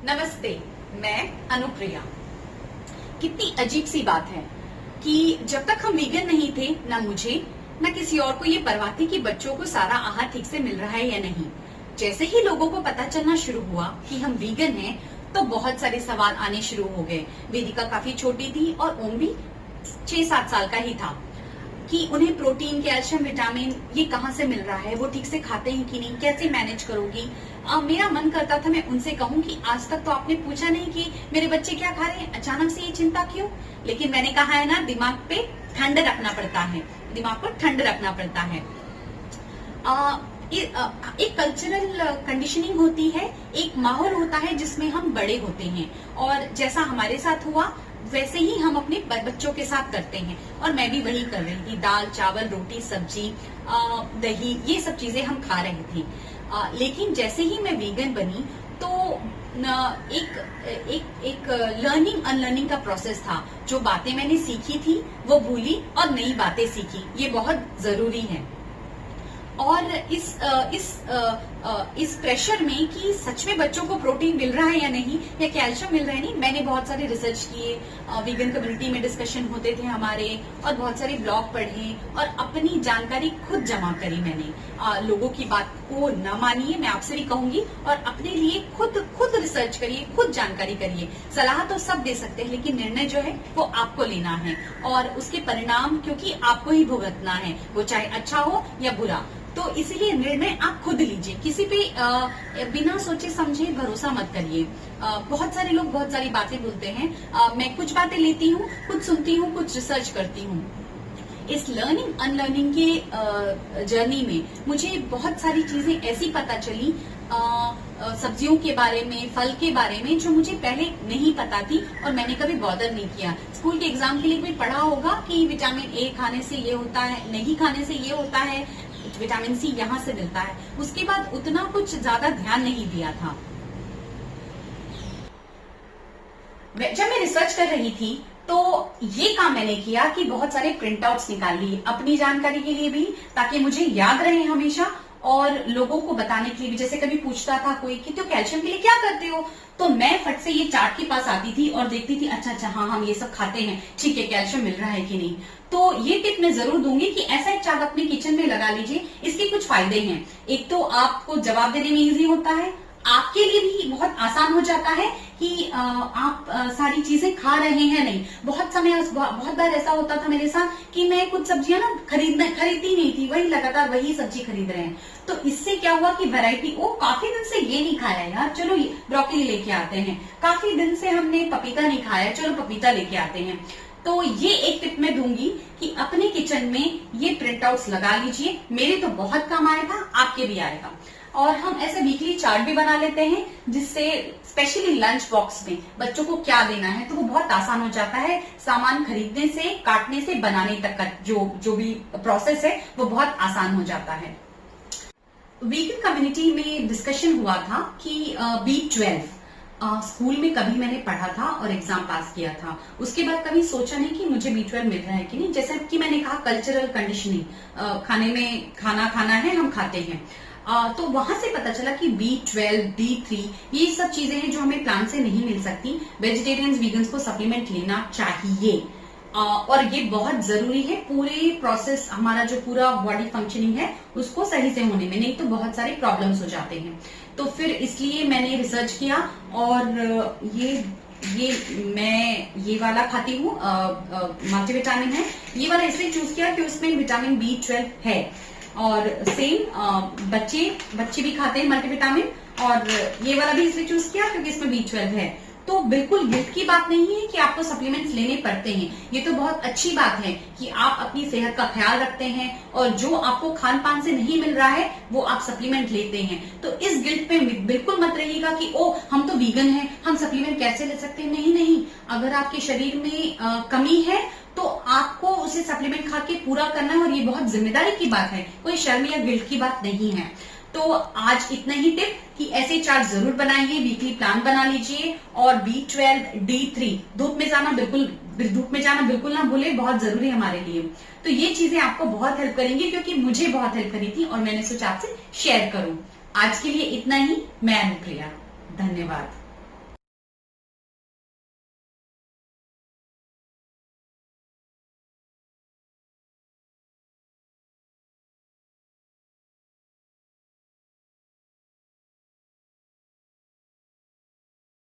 नमस्ते, मैं अनुप्रिया। कितनी अजीब सी बात है कि जब तक हम वीगन नहीं थे, ना मुझे ना किसी और को ये परवाह थी कि बच्चों को सारा आहार ठीक से मिल रहा है या नहीं। जैसे ही लोगों को पता चलना शुरू हुआ कि हम वीगन हैं, तो बहुत सारे सवाल आने शुरू हो गए। वेदिका काफी छोटी थी और ओम भी 6-7 साल का ही था कि उन्हें प्रोटीन, कैल्शियम, विटामिन ये कहाँ से मिल रहा है, वो ठीक से खाते हैं कि नहीं, कैसे मैनेज करोगी। मेरा मन करता था मैं उनसे कहूं कि आज तक तो आपने पूछा नहीं कि मेरे बच्चे क्या खा रहे हैं, अचानक से ये चिंता क्यों। लेकिन मैंने कहा है ना, दिमाग पे ठंड रखना पड़ता है, दिमाग को ठंड रखना पड़ता है। एक कल्चरल कंडीशनिंग होती है, एक माहौल होता है जिसमें हम बड़े होते हैं, और जैसा हमारे साथ हुआ वैसे ही हम अपने बच्चों के साथ करते हैं। और मैं भी वही कर रही थी, दाल, चावल, रोटी, सब्जी, दही, ये सब चीजें हम खा रही थी। लेकिन जैसे ही मैं वीगन बनी तो एक लर्निंग अनलर्निंग का प्रोसेस था। जो बातें मैंने सीखी थी वो भूली और नई बातें सीखी, ये बहुत जरूरी है। और इस प्रेशर में कि सच में बच्चों को प्रोटीन मिल रहा है या नहीं, या कैल्शियम मिल रहा है नहीं, मैंने बहुत सारे रिसर्च किए, वीगन कम्युनिटी में डिस्कशन होते थे हमारे, और बहुत सारे ब्लॉग पढ़े और अपनी जानकारी खुद जमा करी मैंने। लोगों की बात को न मानिए, मैं आपसे भी कहूंगी, और अपने लिए खुद रिसर्च करिए, खुद जानकारी करिए। सलाह तो सब दे सकते हैं, लेकिन निर्णय जो है वो आपको लेना है, और उसके परिणाम क्योंकि आपको ही भुगतना है, वो चाहे अच्छा हो या बुरा। तो इसीलिए निर्णय आप खुद लीजिए, किसी पे बिना सोचे समझे भरोसा मत करिए। बहुत सारे लोग बहुत सारी बातें बोलते हैं, मैं कुछ बातें लेती हूँ, कुछ सुनती हूँ, कुछ रिसर्च करती हूँ। इस लर्निंग अनलर्निंग के जर्नी में मुझे बहुत सारी चीजें ऐसी पता चली, सब्जियों के बारे में, फल के बारे में, जो मुझे पहले नहीं पता थी और मैंने कभी बॉदर नहीं किया। स्कूल के एग्जाम के लिए भी पढ़ा होगा कि विटामिन ए खाने से ये होता है, नहीं खाने से ये होता है, विटामिन सी यहाँ से मिलता है। उसके बाद उतना कुछ ज्यादा ध्यान नहीं दिया था। जब मैं रिसर्च कर रही थी तो ये काम मैंने किया कि बहुत सारे प्रिंट आउट्स निकाल लिए अपनी जानकारी के लिए भी, ताकि मुझे याद रहे हमेशा, और लोगों को बताने के लिए भी। जैसे कभी पूछता था कोई कि तो कैल्शियम के लिए क्या करते हो, तो मैं फट से ये चार्ट के पास आती थी और देखती थी, अच्छा हाँ हम ये सब खाते हैं, ठीक है, कैल्शियम मिल रहा है कि नहीं। तो ये टिप मैं जरूर दूंगी कि ऐसा एक चार्ट अपने किचन में लगा लीजिए। इसके कुछ फायदे हैं। एक तो आपको जवाब देने में इजी होता है, आपके लिए भी बहुत आसान हो जाता है कि आप सारी चीजें खा रहे हैं नहीं। बहुत बार ऐसा होता था मेरे साथ कि मैं कुछ सब्जियां ना खरीदती नहीं थी, वही लगातार वही सब्जी खरीद रहे हैं। तो इससे क्या हुआ कि वैरायटी, काफी दिन से ये नहीं खाया यार, चलो ब्रोकली लेके आते हैं, काफी दिन से हमने पपीता नहीं खाया, चलो पपीता लेके आते हैं। तो ये एक टिप मैं दूंगी कि अपने किचन में ये प्रिंट आउट्स लगा लीजिए। मेरे तो बहुत काम आया था, आपके भी आएगा। और हम ऐसे वीकली चार्ट भी बना लेते हैं, जिससे स्पेशली लंच बॉक्स में बच्चों को क्या देना है, तो वो बहुत आसान हो जाता है। सामान खरीदने से, काटने से, बनाने तक का जो भी प्रोसेस है वो बहुत आसान हो जाता है। वीगन कम्युनिटी में डिस्कशन हुआ था कि B12 स्कूल में कभी मैंने पढ़ा था और एग्जाम पास किया था, उसके बाद कभी सोचा नहीं कि मुझे B12 मिल रहा है कि नहीं। जैसे कि मैंने कहा, कल्चरल कंडीशनिंग, खाने में खाना है, हम खाते हैं। तो वहां से पता चला कि B12, D3 ये सब चीजें हैं जो हमें प्लांट से नहीं मिल सकती। वेजिटेरियंस, वीगन्स को सप्लीमेंट लेना चाहिए, और ये बहुत जरूरी है पूरे प्रोसेस, हमारा जो पूरा बॉडी फंक्शनिंग है उसको सही से होने में, नहीं तो बहुत सारे प्रॉब्लम्स हो जाते हैं। तो फिर इसलिए मैंने रिसर्च किया, और मैं ये वाला खाती हूँ, मल्टीविटामिन है। ये वाला इसलिए चूज किया कि उसमें विटामिन B12 है, और सेम बच्चे भी खाते हैं मल्टीविटामिन, और ये वाला भी इसलिए चूज किया क्योंकि इसमें B12 है। तो बिल्कुल गिल्ट की बात नहीं है कि आपको सप्लीमेंट्स लेने पड़ते हैं। ये तो बहुत अच्छी बात है कि आप अपनी सेहत का ख्याल रखते हैं, और जो आपको खान पान से नहीं मिल रहा है वो आप सप्लीमेंट लेते हैं। तो इस गिल्ट में बिल्कुल मत रहिएगा कि हम तो वीगन हैं, हम सप्लीमेंट कैसे ले सकते हैं। नहीं, अगर आपके शरीर में कमी है तो आपको उसे सप्लीमेंट खा के पूरा करना है, और ये बहुत जिम्मेदारी की बात है, कोई शर्म या गिल्ट की बात नहीं है। तो आज इतना ही टिप कि ऐसे चार्ट जरूर बनाइए, वीकली प्लान बना लीजिए, और B12, D3 धूप में जाना बिल्कुल ना भूले, बहुत जरूरी है हमारे लिए। तो ये चीजें आपको बहुत हेल्प करेंगी, क्योंकि मुझे बहुत हेल्प करी थी और मैंने सोचा आपसे शेयर करूं। आज के लिए इतना ही। मैं अनुप्रिया, धन्यवाद।